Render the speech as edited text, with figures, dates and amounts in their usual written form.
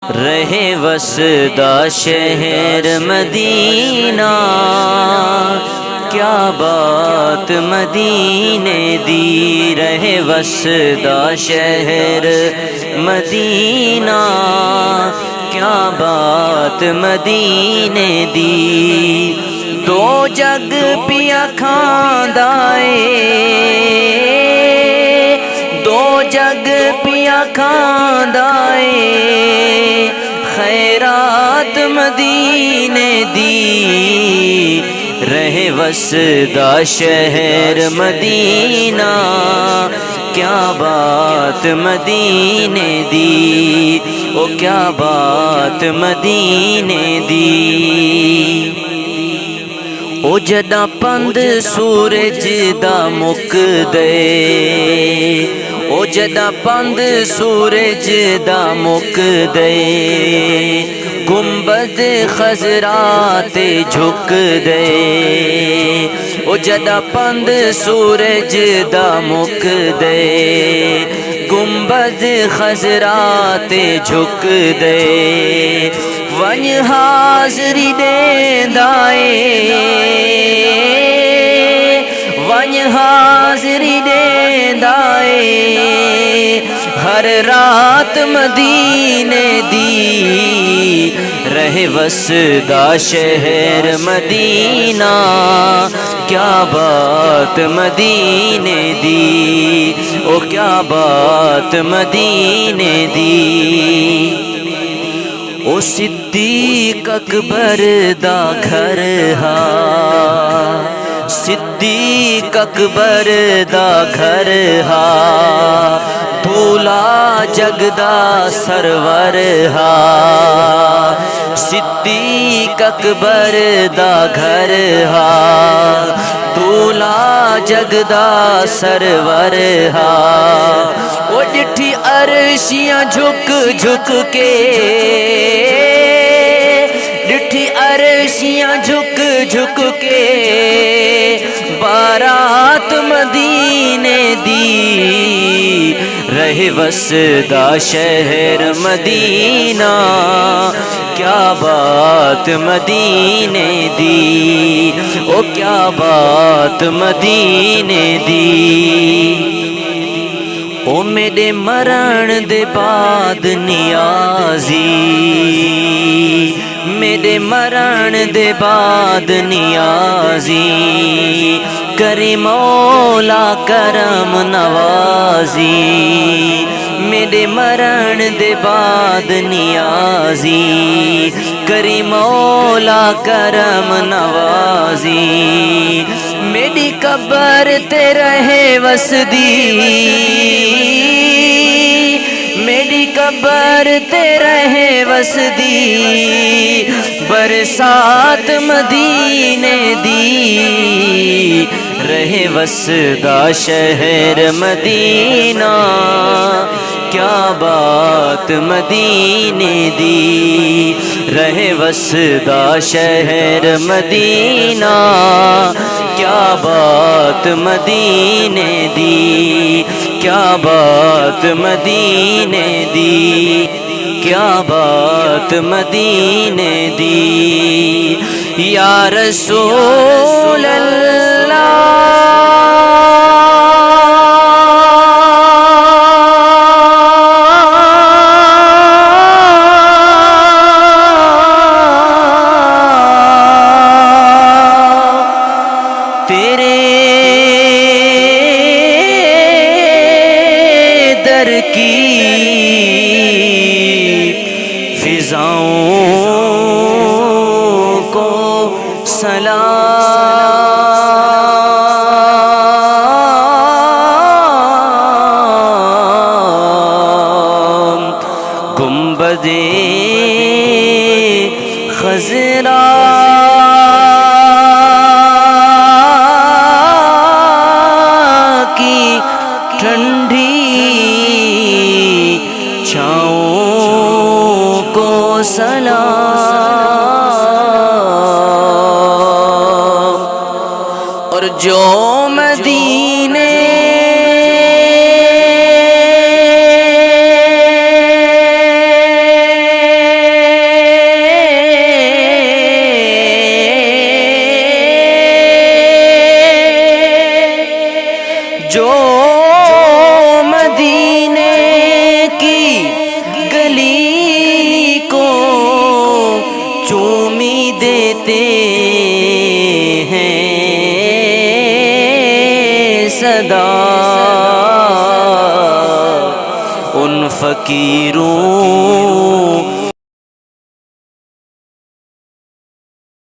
رہے وسدا شہر مدینہ، کیا بات مدینے دی۔ رہے وسدا شہر مدینہ، کیا بات مدینے دی۔ دو جگ پیا کھاندا اے، دو جگ پیا کھاندا اے، خیرات مدینے دی۔ رہے وسدا شہر مدینہ، کیا بات مدینے دی، او کیا بات مدینے دی۔ او جدا پند سورج دا مک دے، او جدا پند سورج دا مک دے، گنبد خضرا تے جھک دے۔ او جدا پند سورج دا مک دے، گنبد خضرا تے جھک دے۔ ون حاضری دیندا اے، ون حاضری دیندا اے، ہر رات مدینے دی۔ رہے وسدا شہر مدینہ، کیا بات مدینے دی، او کیا بات مدینے دی۔ او صدیق اکبر دا گھر ہا، صدیق اکبر دا گھر ہا، دھولا جگ دا سرور ہا۔ صدیق اکبر دا گھر ہا، دھولا جگ دا سرور ہا۔ او ڈٹھی عرشیاں جھک جھک کے، ڈٹھی عرشیاں جھک جھک کے، بارات مدینے دی۔ رہے وسدا شہر مدینہ، کیا بات مدینے دی، او کیا بات مدینے دی۔ او میرے مرن دے بعد نیازی، میرے مرن دے بعد نیازی، کری مولا کرم نوازی۔ میرے مرن دے بعد نیازی، کری مولا کرم نوازی۔ میری قبر تے رہے وسدی، میری قبر تے رہے وسدی، برسات مدینے دی۔ رہے وسدا شہر مدینہ، کیا بات مدینے دی۔ رہے وسدا شہر مدینہ، کیا بات مدینے دی، کیا بات مدینے دی، کیا بات مدینے دی۔ یا رسول اللہ، فضاؤں کو سلام، گنبد خضرا کی ٹھنڈی چھاؤں کو سلام، اور جو مدینے جو مدینے کی گلی کو چومی دیتے ہیں صدا، ان فقیروں